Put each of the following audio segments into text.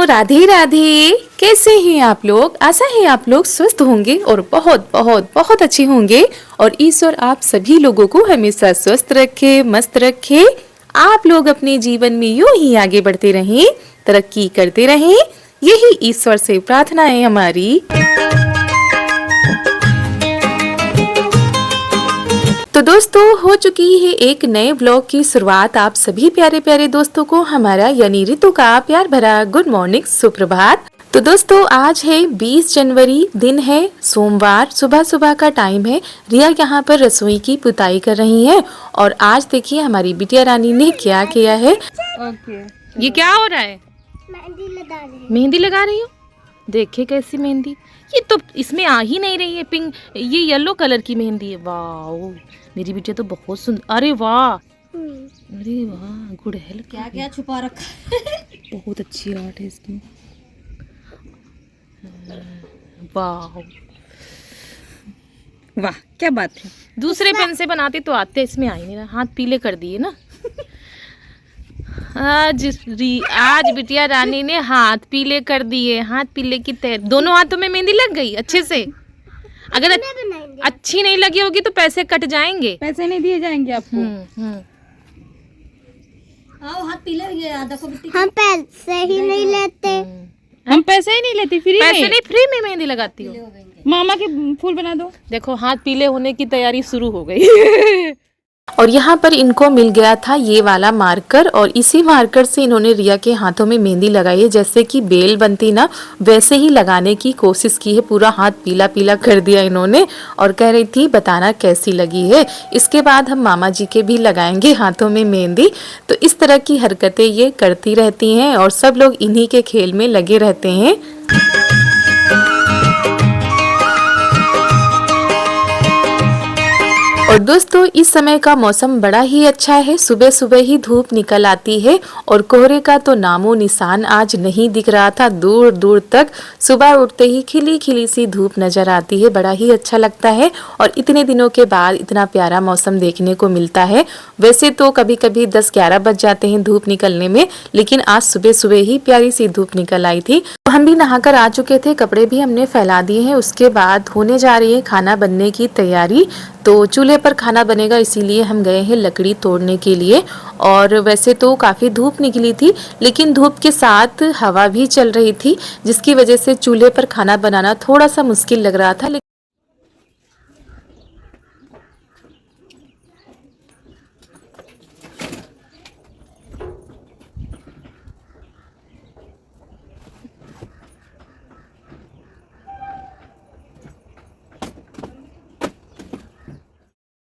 राधे राधे। कैसे हैं आप लोग? आशा है आप लोग स्वस्थ होंगे और बहुत बहुत बहुत अच्छे होंगे और ईश्वर आप सभी लोगों को हमेशा स्वस्थ रखे, मस्त रखे। आप लोग अपने जीवन में यूं ही आगे बढ़ते रहें, तरक्की करते रहें, यही ईश्वर से प्रार्थना है हमारी। तो दोस्तों, हो चुकी है एक नए ब्लॉग की शुरुआत। आप सभी प्यारे प्यारे दोस्तों को हमारा यानी ऋतु का प्यार भरा गुड मॉर्निंग, सुप्रभात। तो दोस्तों, आज है 20 जनवरी, दिन है सोमवार, सुबह सुबह का टाइम है। रिया यहाँ पर रसोई की पुताई कर रही है और आज देखिए हमारी बिटिया रानी ने क्या किया है। ये क्या हो रहा है? मेहंदी लगा रही हूँ। देखे कैसी मेहंदी, ये तो इसमें आ ही नहीं रही है। पिंक, ये येलो कलर की मेहंदी है। वाह, मेरी बिटिया तो बहुत सुंदर। अरे वाह, अरे वाह, गुड हेल्प। क्या क्या छुपा रखा है। बहुत अच्छी आर्ट है इसकी। वाह वाह, क्या बात है। दूसरे पेन से बनाते तो आते, इसमें आ ही नहीं रहा। हाथ पीले कर दिए ना। आज बिटिया रानी ने हाथ पीले कर दिए। हाथ पीले की दोनों हाथों में मेहंदी लग गई अच्छे से। अगर अच्छी नहीं लगी होगी तो पैसे कट जाएंगे, पैसे नहीं दिए जाएंगे आपको। आओ, हाथ पीले हो गया। देखो हम पैसे ही नहीं लेते। हम पैसे ही नहीं लेते, फ्री पैसे नहीं, फ्री में मेहंदी लगाती हूँ। मामा के फूल बना दो। देखो हाथ पीले होने की तैयारी शुरू हो गई। और यहाँ पर इनको मिल गया था ये वाला मार्कर और इसी मार्कर से इन्होंने रिया के हाथों में मेहंदी लगाई है। जैसे कि बेल बनती ना, वैसे ही लगाने की कोशिश की है। पूरा हाथ पीला पीला कर दिया इन्होंने और कह रही थी बताना कैसी लगी है। इसके बाद हम मामा जी के भी लगाएंगे हाथों में मेहंदी। तो इस तरह की हरकतें ये करती रहती हैं और सब लोग इन्हीं के खेल में लगे रहते हैं। और दोस्तों, इस समय का मौसम बड़ा ही अच्छा है। सुबह सुबह ही धूप निकल आती है और कोहरे का तो नामो निशान आज नहीं दिख रहा था दूर दूर तक। सुबह उठते ही खिली खिली सी धूप नजर आती है, बड़ा ही अच्छा लगता है और इतने दिनों के बाद इतना प्यारा मौसम देखने को मिलता है। वैसे तो कभी कभी 10-11 बज जाते हैं धूप निकलने में, लेकिन आज सुबह सुबह ही प्यारी सी धूप निकल आई थी। हम भी नहाकर आ चुके थे, कपड़े भी हमने फैला दिए हैं। उसके बाद होने जा रही है खाना बनने की तैयारी। तो चूल्हे पर खाना बनेगा, इसीलिए हम गए हैं लकड़ी तोड़ने के लिए। और वैसे तो काफ़ी धूप निकली थी, लेकिन धूप के साथ हवा भी चल रही थी, जिसकी वजह से चूल्हे पर खाना बनाना थोड़ा सा मुश्किल लग रहा था।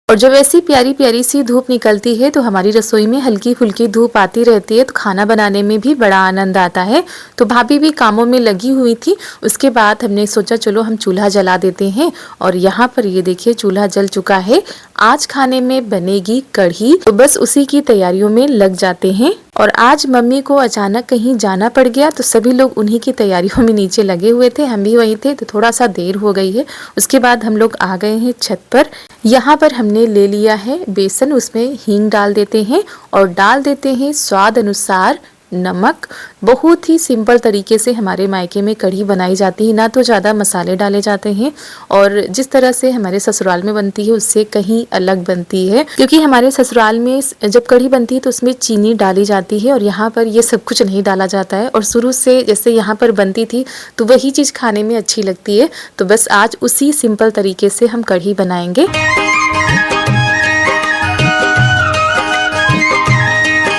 और जब ऐसी प्यारी प्यारी सी धूप निकलती है तो हमारी रसोई में हल्की फुल्की धूप आती रहती है, तो खाना बनाने में भी बड़ा आनंद आता है। तो भाभी भी कामों में लगी हुई थी। उसके बाद हमने सोचा चलो हम चूल्हा जला देते हैं और यहाँ पर ये देखिए चूल्हा जल चुका है। आज खाने में बनेगी कढ़ी, तो बस उसी की तैयारियों में लग जाते हैं। और आज मम्मी को अचानक कहीं जाना पड़ गया तो सभी लोग उन्हीं की तैयारियों में नीचे लगे हुए थे, हम भी वहीं थे, तो थोड़ा सा देर हो गई है। उसके बाद हम लोग आ गए हैं छत पर। यहाँ पर हमने ले लिया है बेसन, उसमें हींग डाल देते हैं और डाल देते हैं स्वाद अनुसार नमक। बहुत ही सिंपल तरीके से हमारे मायके में कढ़ी बनाई जाती है, ना तो ज़्यादा मसाले डाले जाते हैं और जिस तरह से हमारे ससुराल में बनती है उससे कहीं अलग बनती है। क्योंकि हमारे ससुराल में जब कढ़ी बनती है तो उसमें चीनी डाली जाती है और यहाँ पर ये सब कुछ नहीं डाला जाता है। और शुरू से जैसे यहाँ पर बनती थी तो वही चीज़ खाने में अच्छी लगती है। तो बस आज उसी सिंपल तरीके से हम कढ़ी बनाएंगे।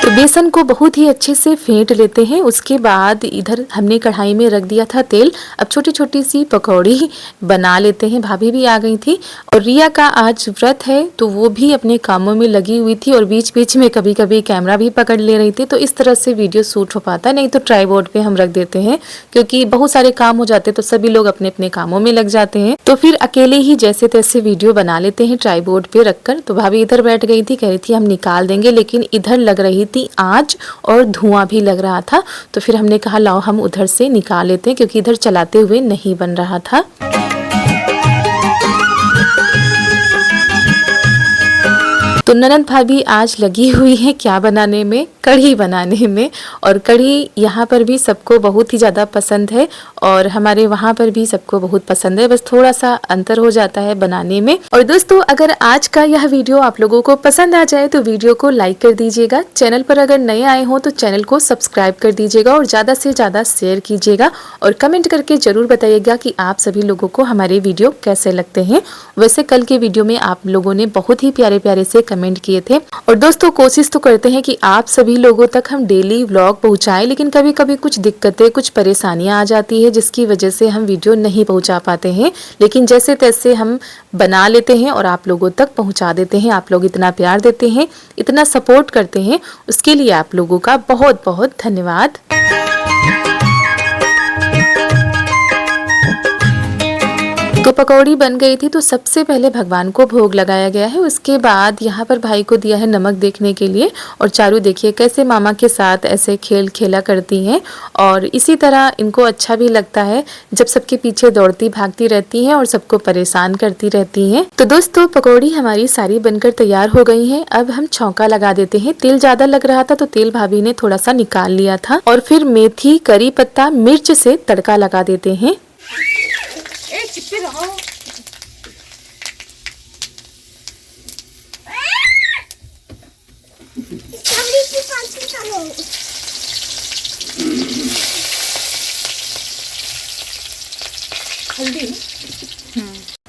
तो बेसन को बहुत ही अच्छे से फेंट लेते हैं। उसके बाद इधर हमने कढ़ाई में रख दिया था तेल। अब छोटी छोटी सी पकौड़ी बना लेते हैं। भाभी भी आ गई थी और रिया का आज व्रत है तो वो भी अपने कामों में लगी हुई थी और बीच बीच में कभी कभी कैमरा भी पकड़ ले रही थी। तो इस तरह से वीडियो शूट हो पाता, नहीं तो ट्राइपॉड पे हम रख देते हैं क्योंकि बहुत सारे काम हो जाते तो सभी लोग अपने अपने कामों में लग जाते हैं। तो फिर अकेले ही जैसे तैसे वीडियो बना लेते हैं ट्राइपॉड पे रखकर। तो भाभी इधर बैठ गई थी, कह रही थी हम निकाल देंगे, लेकिन इधर लग रही थी आंच और धुआं भी लग रहा था। तो फिर हमने कहा लाओ हम उधर से निकाल लेते हैं क्योंकि इधर चलाते हुए नहीं बन रहा था। तो ननद भाभी आज लगी हुई है क्या बनाने में, कढ़ी बनाने में। और कढ़ी यहाँ पर भी सबको बहुत ही ज़्यादा पसंद है और हमारे वहाँ पर भी सबको बहुत पसंद है, बस थोड़ा सा अंतर हो जाता है बनाने में। और दोस्तों अगर आज का यह वीडियो आप लोगों को पसंद आ जाए तो वीडियो को लाइक कर दीजिएगा। चैनल पर अगर नए आए हो तो चैनल को सब्सक्राइब कर दीजिएगा और ज़्यादा से ज़्यादा शेयर कीजिएगा और कमेंट करके ज़रूर बताइएगा कि आप सभी लोगों को हमारे वीडियो कैसे लगते हैं। वैसे कल के वीडियो में आप लोगों ने बहुत ही प्यारे प्यारे से कमेंट किए थे। और दोस्तों कोशिश तो करते हैं कि आप सभी लोगों तक हम डेली व्लॉग पहुंचाएं, लेकिन कभी कभी कुछ दिक्कतें, कुछ परेशानियां आ जाती है जिसकी वजह से हम वीडियो नहीं पहुंचा पाते हैं, लेकिन जैसे तैसे हम बना लेते हैं और आप लोगों तक पहुंचा देते हैं। आप लोग इतना प्यार देते हैं, इतना सपोर्ट करते हैं, उसके लिए आप लोगों का बहुत बहुत धन्यवाद। तो पकौड़ी बन गई थी तो सबसे पहले भगवान को भोग लगाया गया है। उसके बाद यहाँ पर भाई को दिया है नमक देखने के लिए। और चारू देखिए कैसे मामा के साथ ऐसे खेल खेला करती हैं और इसी तरह इनको अच्छा भी लगता है जब सबके पीछे दौड़ती भागती रहती हैं और सबको परेशान करती रहती हैं। तो दोस्तों पकौड़ी हमारी सारी बनकर तैयार हो गई हैं। अब हम छौंका लगा देते हैं। तेल ज्यादा लग रहा था तो तेल भाभी ने थोड़ा सा निकाल लिया था और फिर मेथी, करी पत्ता, मिर्च से तड़का लगा देते हैं।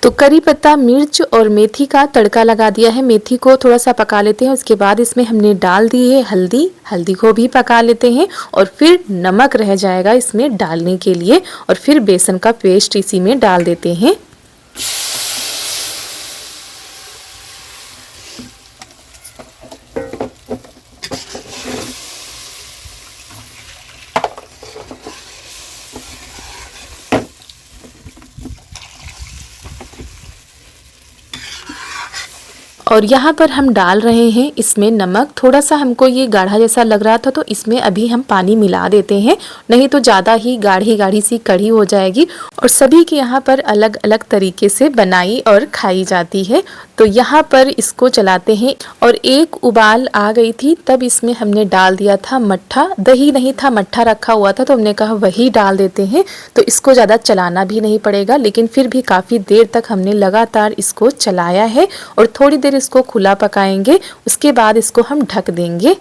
तो करी पत्ता, मिर्च और मेथी का तड़का लगा दिया है। मेथी को थोड़ा सा पका लेते हैं। उसके बाद इसमें हमने डाल दी है हल्दी। हल्दी को भी पका लेते हैं और फिर नमक रह जाएगा इसमें डालने के लिए और फिर बेसन का पेस्ट इसी में डाल देते हैं। और यहाँ पर हम डाल रहे हैं इसमें नमक। थोड़ा सा हमको ये गाढ़ा जैसा लग रहा था तो इसमें अभी हम पानी मिला देते हैं, नहीं तो ज़्यादा ही गाढ़ी गाढ़ी सी कढ़ी हो जाएगी। और सभी के यहाँ पर अलग अलग तरीके से बनाई और खाई जाती है। तो यहाँ पर इसको चलाते हैं और एक उबाल आ गई थी तब इसमें हमने डाल दिया था मट्ठा। दही नहीं था, मट्ठा रखा हुआ था तो हमने कहा वही डाल देते हैं, तो इसको ज़्यादा चलाना भी नहीं पड़ेगा। लेकिन फिर भी काफ़ी देर तक हमने लगातार इसको चलाया है और थोड़ी देर इसको खुला पकाएंगे। उसके बाद इसको हम ढक देंगे।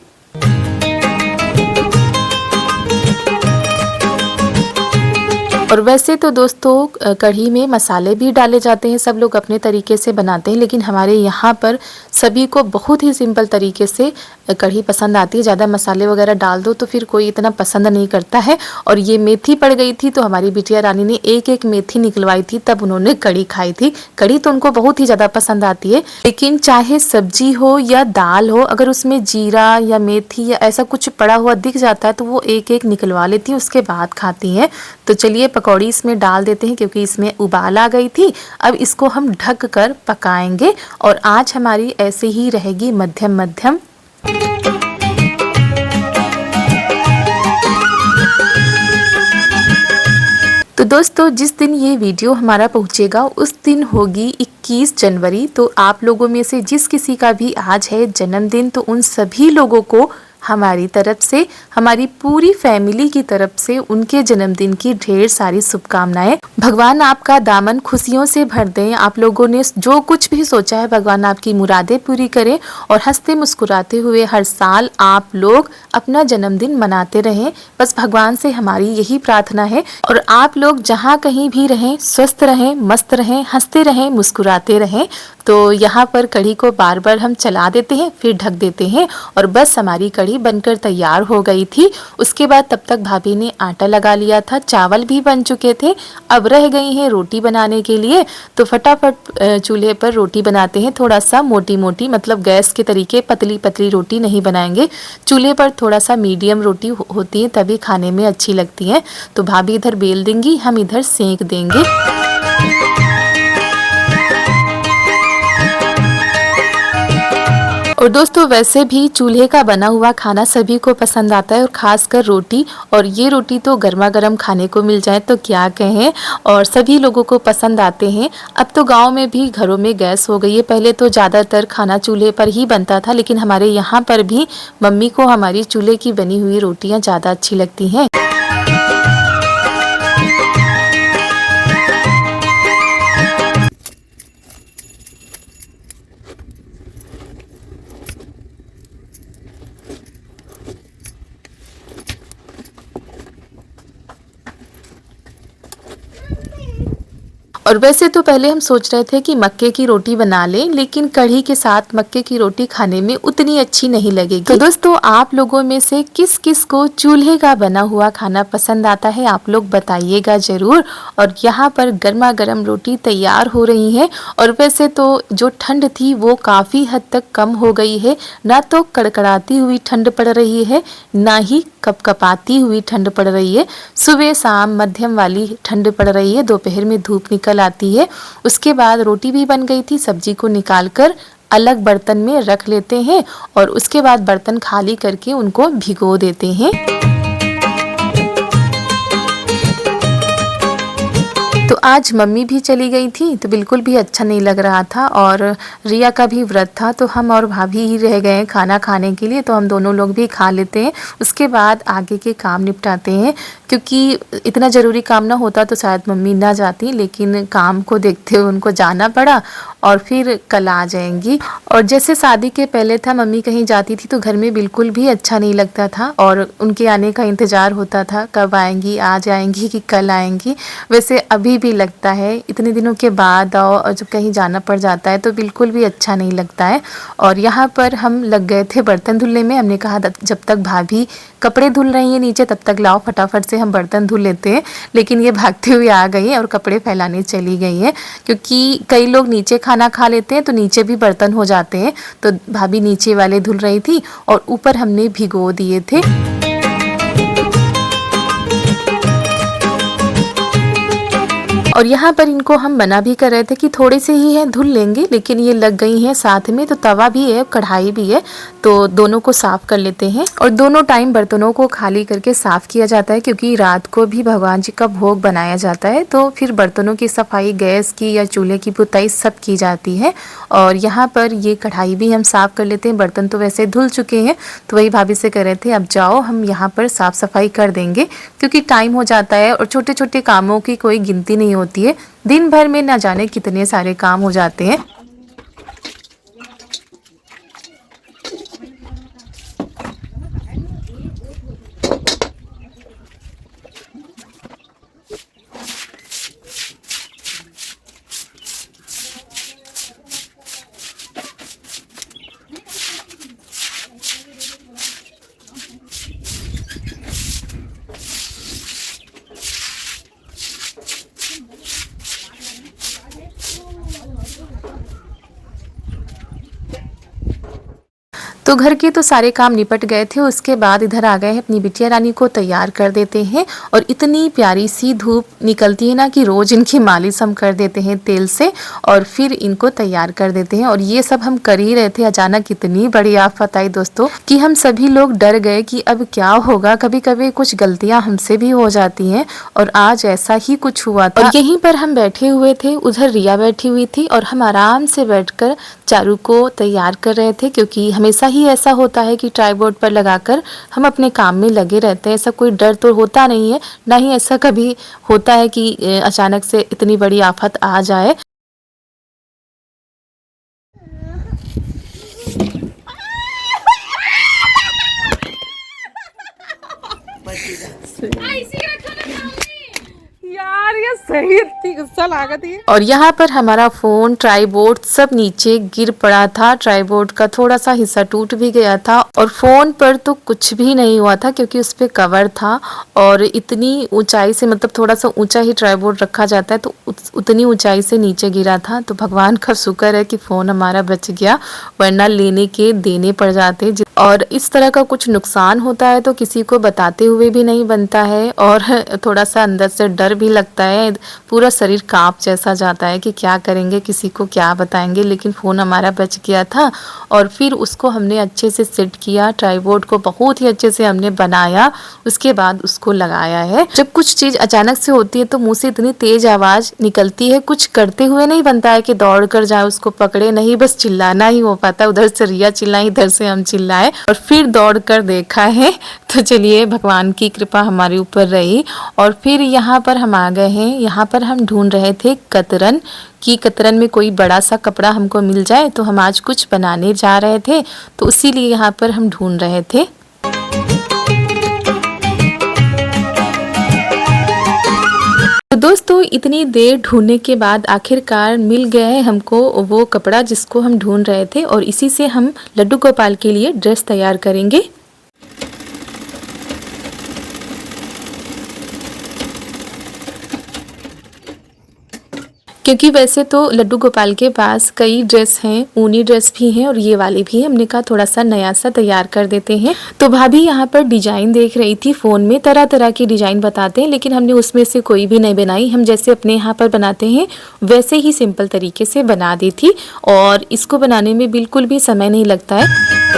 और वैसे तो दोस्तों कढ़ी में मसाले भी डाले जाते हैं, सब लोग अपने तरीके से बनाते हैं, लेकिन हमारे यहाँ पर सभी को बहुत ही सिंपल तरीके से कढ़ी पसंद आती है। ज़्यादा मसाले वगैरह डाल दो तो फिर कोई इतना पसंद नहीं करता है। और ये मेथी पड़ गई थी तो हमारी बिटिया रानी ने एक एक मेथी निकलवाई थी तब उन्होंने कढ़ी खाई थी। कढ़ी तो उनको बहुत ही ज़्यादा पसंद आती है, लेकिन चाहे सब्जी हो या दाल हो, अगर उसमें जीरा या मेथी या ऐसा कुछ पड़ा हुआ दिख जाता है तो वो एक एक निकलवा लेती हैं, उसके बाद खाती हैं। तो चलिए पकौड़ी इसमें डाल देते हैं क्योंकि इसमें उबाल आ गई थी। अब इसको हम ढक कर पकाएंगे और आँच हमारी ऐसे ही रहेगी मध्यम मध्यम। तो दोस्तों जिस दिन ये वीडियो हमारा पहुंचेगा उस दिन होगी 21 जनवरी। तो आप लोगों में से जिस किसी का भी आज है जन्मदिन तो उन सभी लोगों को हमारी तरफ से, हमारी पूरी फैमिली की तरफ से उनके जन्मदिन की ढेर सारी शुभकामनाएं। भगवान आपका दामन खुशियों से भर दें। आप लोगों ने जो कुछ भी सोचा है भगवान आपकी मुरादें पूरी करें और हंसते मुस्कुराते हुए हर साल आप लोग अपना जन्मदिन मनाते रहें। बस भगवान से हमारी यही प्रार्थना है। और आप लोग जहाँ कहीं भी रहें स्वस्थ रहें, मस्त रहें, हंसते रहें, मुस्कुराते रहें। तो यहाँ पर कढ़ी को बार बार हम चला देते हैं, फिर ढक देते हैं और बस हमारी कढ़ी बनकर तैयार हो गई थी। उसके बाद तब तक भाभी ने आटा लगा लिया था, चावल भी बन चुके थे। अब रह गई हैं रोटी बनाने के लिए। तो फटाफट चूल्हे पर रोटी बनाते हैं, थोड़ा सा मोटी मोटी, मतलब गैस के तरीके पतली पतली रोटी नहीं बनाएंगे। चूल्हे पर थोड़ा सा मीडियम रोटी होती है तभी खाने में अच्छी लगती है। तो भाभी इधर बेल देंगी, हम इधर सेंक देंगे। और दोस्तों वैसे भी चूल्हे का बना हुआ खाना सभी को पसंद आता है और ख़ासकर रोटी, और ये रोटी तो गर्मा गर्म खाने को मिल जाए तो क्या कहें, और सभी लोगों को पसंद आते हैं। अब तो गांव में भी घरों में गैस हो गई है, पहले तो ज़्यादातर खाना चूल्हे पर ही बनता था, लेकिन हमारे यहाँ पर भी मम्मी को हमारी चूल्हे की बनी हुई रोटियाँ ज़्यादा अच्छी लगती हैं। और वैसे तो पहले हम सोच रहे थे कि मक्के की रोटी बना लें, लेकिन कढ़ी के साथ मक्के की रोटी खाने में उतनी अच्छी नहीं लगेगी। तो दोस्तों आप लोगों में से किस किस को चूल्हे का बना हुआ खाना पसंद आता है, आप लोग बताइएगा ज़रूर। और यहाँ पर गर्मा गर्म रोटी तैयार हो रही है। और वैसे तो जो ठंड थी वो काफ़ी हद तक कम हो गई है, ना तो कड़कड़ाती हुई ठंड पड़ रही है, ना ही कपकपाती हुई ठंड पड़ रही है। सुबह शाम मध्यम वाली ठंड पड़ रही है, दोपहर में धूप निकल आती है। उसके बाद रोटी भी बन गई थी, सब्जी को निकालकर अलग बर्तन में रख लेते हैं और उसके बाद बर्तन खाली करके उनको भिगो देते हैं। तो आज मम्मी भी चली गई थी तो बिल्कुल भी अच्छा नहीं लग रहा था, और रिया का भी व्रत था, तो हम और भाभी ही रह गए खाना खाने के लिए, तो हम दोनों लोग भी खा लेते हैं। उसके बाद आगे के काम निपटाते हैं, क्योंकि इतना ज़रूरी काम ना होता तो शायद मम्मी ना जाती, लेकिन काम को देखते हुए उनको जाना पड़ा और फिर कल आ जाएंगी। और जैसे शादी के पहले था, मम्मी कहीं जाती थी तो घर में बिल्कुल भी अच्छा नहीं लगता था और उनके आने का इंतज़ार होता था, कब आएंगी, आज आएंगी कि कल आएंगी। वैसे अभी भी लगता है, इतने दिनों के बाद आओ और जब कहीं जाना पड़ जाता है तो बिल्कुल भी अच्छा नहीं लगता है। और यहाँ पर हम लग गए थे बर्तन धुलने में। हमने कहा जब तक भाभी कपड़े धुल रही हैं नीचे तब तक लाओ फटाफट से हम बर्तन धुल लेते हैं, लेकिन ये भागते हुए आ गई हैं और कपड़े फैलाने चली गई हैं, क्योंकि कई लोग नीचे खाना खा लेते हैं तो नीचे भी बर्तन हो जाते हैं। तो भाभी नीचे वाले धुल रही थी और ऊपर हमने भिगो दिए थे। और यहाँ पर इनको हम मना भी कर रहे थे कि थोड़े से ही है धुल लेंगे, लेकिन ये लग गई हैं साथ में। तो तवा भी है, कढ़ाई भी है, तो दोनों को साफ कर लेते हैं। और दोनों टाइम बर्तनों को खाली करके साफ किया जाता है, क्योंकि रात को भी भगवान जी का भोग बनाया जाता है, तो फिर बर्तनों की सफाई, गैस की या चूल्हे की पुताई सब की जाती है। और यहाँ पर ये कढ़ाई भी हम साफ कर लेते हैं। बर्तन तो वैसे धुल चुके हैं, तो वही भाभी से कह रहे थे अब जाओ हम यहाँ पर साफ सफाई कर देंगे, क्योंकि टाइम हो जाता है और छोटे छोटे कामों की कोई गिनती नहीं होती है। दिन भर में ना जाने कितने सारे काम हो जाते हैं। तो घर के तो सारे काम निपट गए थे। उसके बाद इधर आ गए हैं, अपनी बिटिया रानी को तैयार कर देते हैं। और इतनी प्यारी सी धूप निकलती है ना कि रोज़ इनकी मालिश हम कर देते हैं तेल से और फिर इनको तैयार कर देते हैं। और ये सब हम कर ही रहे थे, अचानक इतनी बड़ी आफत आई दोस्तों कि हम सभी लोग डर गए कि अब क्या होगा। कभी कभी कुछ गलतियां हमसे भी हो जाती हैं और आज ऐसा ही कुछ हुआ था। और यहीं पर हम बैठे हुए थे, उधर रिया बैठी हुई थी और हम आराम से बैठकर चारू को तैयार कर रहे थे, क्योंकि हमेशा ही ऐसा होता है कि ट्राइपॉड पर लगाकर हम अपने काम में लगे रहते हैं। ऐसा कोई डर तो होता नहीं है, ना ही ऐसा कभी होता है कि अचानक से इतनी बड़ी आफत आ जाए। यार ये सही इतनी गुस्सा लागत है। और यहाँ पर हमारा फोन, ट्राइपॉड सब नीचे गिर पड़ा था। ट्राइपॉड का थोड़ा सा हिस्सा टूट भी गया था और फोन पर तो कुछ भी नहीं हुआ था, क्योंकि उस पे कवर था। और इतनी ऊंचाई से, मतलब थोड़ा सा ऊंचा ही ट्राइपॉड रखा जाता है, तो उतनी ऊंचाई से नीचे गिरा था। तो भगवान का शुक्र है कि फोन हमारा बच गया, वरना लेने के देने पड़ जाते। और इस तरह का कुछ नुकसान होता है तो किसी को बताते हुए भी नहीं बनता है, और थोड़ा सा अंदर से डर भी लगता है। पूरा शरीर कांप जैसा जाता है कि क्या करेंगे, किसी को क्या बताएंगे। लेकिन फ़ोन हमारा बच गया था और फिर उसको हमने अच्छे से सेट किया, ट्राइपॉड को बहुत ही अच्छे से हमने बनाया, उसके बाद उसको लगाया है। जब कुछ चीज़ अचानक से होती है तो मुँह से इतनी तेज़ आवाज़ निकलती है, कुछ करते हुए नहीं बनता है कि दौड़ कर जाए उसको पकड़े, नहीं, बस चिल्लाना ही हो पाता है। उधर से रिया चिल्लाई, इधर से हम चिल्लाए और फिर दौड़ कर देखा है। तो चलिए, भगवान की कृपा हमारे ऊपर रही। और फिर यहाँ पर हम आ गए हैं। यहाँ पर हम ढूंढ रहे थे कतरन कि कतरन में कोई बड़ा सा कपड़ा हमको मिल जाए, तो हम आज कुछ बनाने जा रहे थे, तो इसीलिए यहाँ पर हम ढूंढ रहे थे। तो दोस्तों, इतनी देर ढूंढने के बाद आखिरकार मिल गया है हमको वो कपड़ा जिसको हम ढूंढ रहे थे, और इसी से हम लड्डू गोपाल के लिए ड्रेस तैयार करेंगे। क्योंकि वैसे तो लड्डू गोपाल के पास कई ड्रेस हैं, ऊनी ड्रेस भी हैं और ये वाली भी है। हमने कहा थोड़ा सा नया सा तैयार कर देते हैं। तो भाभी यहाँ पर डिजाइन देख रही थी, फोन में तरह तरह की डिजाइन बताते हैं, लेकिन हमने उसमें से कोई भी नहीं बनाई। हम जैसे अपने यहाँ पर बनाते हैं वैसे ही सिंपल तरीके से बना दी थी, और इसको बनाने में बिल्कुल भी समय नहीं लगता है।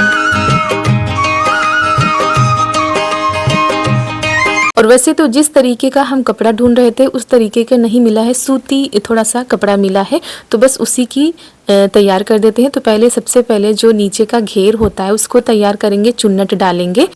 और वैसे तो जिस तरीके का हम कपड़ा ढूंढ रहे थे उस तरीके का नहीं मिला है, सूती थोड़ा सा कपड़ा मिला है, तो बस उसी की तैयार कर देते हैं। तो पहले सबसे पहले जो नीचे का घेर होता है उसको तैयार करेंगे, चुन्नट डालेंगे।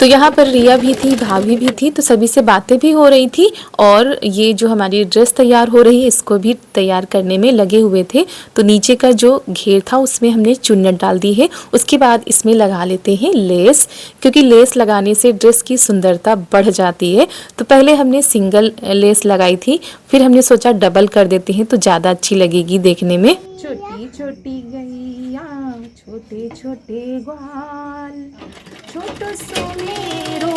तो यहाँ पर रिया भी थी, भाभी भी थी, तो सभी से बातें भी हो रही थी, और ये जो हमारी ड्रेस तैयार हो रही है इसको भी तैयार करने में लगे हुए थे। तो नीचे का जो घेर था उसमें हमने चुन्नट डाल दी है। उसके बाद इसमें लगा लेते हैं लेस, क्योंकि लेस लगाने से ड्रेस की सुंदरता बढ़ जाती है। तो पहले हमने सिंगल लेस लगाई थी, फिर हमने सोचा डबल कर देते हैं तो ज़्यादा अच्छी लगेगी देखने में। छोटी छोटी गैया छोटे छोटे ग्वाल, छोटो सो मेरो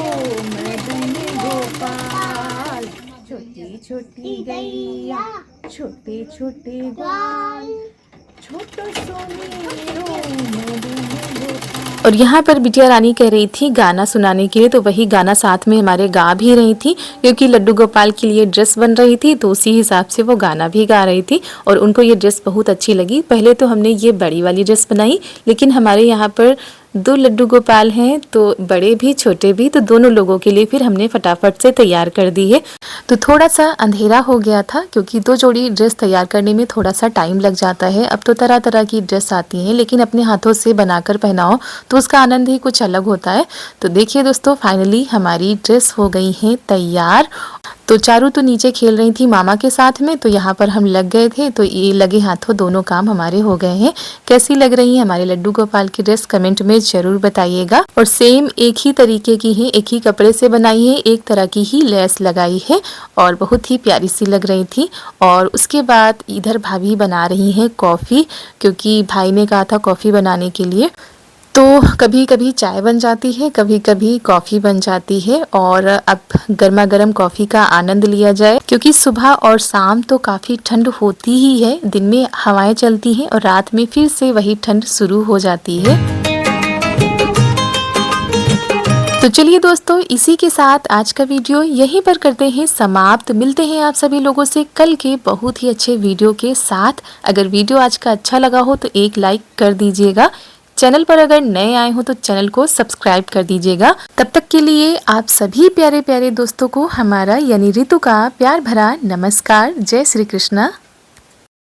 मदन गोपाल। छोटी छोटी गैया छोटे छोटे ग्वाल, छोटो सो मेरो मदन गोपाल। और यहाँ पर बिटिया रानी कह रही थी गाना सुनाने के लिए, तो वही गाना साथ में हमारे गा भी रही थी, क्योंकि लड्डू गोपाल के लिए ड्रेस बन रही थी, तो उसी हिसाब से वो गाना भी गा रही थी। और उनको ये ड्रेस बहुत अच्छी लगी। पहले तो हमने ये बड़ी वाली ड्रेस बनाई, लेकिन हमारे यहाँ पर 2 लड्डू गोपाल हैं, तो बड़े भी छोटे भी, तो दोनों लोगों के लिए फिर हमने फटाफट से तैयार कर दी है। तो थोड़ा सा अंधेरा हो गया था, क्योंकि 2 जोड़ी ड्रेस तैयार करने में थोड़ा सा टाइम लग जाता है। अब तो तरह तरह की ड्रेस आती हैं, लेकिन अपने हाथों से बनाकर पहनाओ तो उसका आनंद ही कुछ अलग होता है। तो देखिए दोस्तों, फाइनली हमारी ड्रेस हो गई है तैयार। तो चारू तो नीचे खेल रही थी मामा के साथ में, तो यहाँ पर हम लग गए थे, तो ये लगे हाथों दोनों काम हमारे हो गए हैं। कैसी लग रही है हमारे लड्डू गोपाल की ड्रेस, कमेंट में जरूर बताइएगा। और सेम एक ही तरीके की है, एक ही कपड़े से बनाई है, एक तरह की ही लेस लगाई है, और बहुत ही प्यारी सी लग रही थी। और उसके बाद इधर भाभी बना रही हैं कॉफ़ी, क्योंकि भाई ने कहा था कॉफ़ी बनाने के लिए। तो कभी कभी चाय बन जाती है, कभी कभी कॉफ़ी बन जाती है, और अब गर्मा गर्म कॉफ़ी का आनंद लिया जाए, क्योंकि सुबह और शाम तो काफ़ी ठंड होती ही है, दिन में हवाएं चलती हैं और रात में फिर से वही ठंड शुरू हो जाती है। तो चलिए दोस्तों, इसी के साथ आज का वीडियो यहीं पर करते हैं समाप्त। मिलते हैं आप सभी लोगों से कल के बहुत ही अच्छे वीडियो के साथ। अगर वीडियो आज का अच्छा लगा हो तो एक लाइक कर दीजिएगा। चैनल पर अगर नए आए हो तो चैनल को सब्सक्राइब कर दीजिएगा। तब तक के लिए आप सभी प्यारे प्यारे दोस्तों को हमारा यानी रितु का प्यार भरा नमस्कार। जय श्री कृष्णा।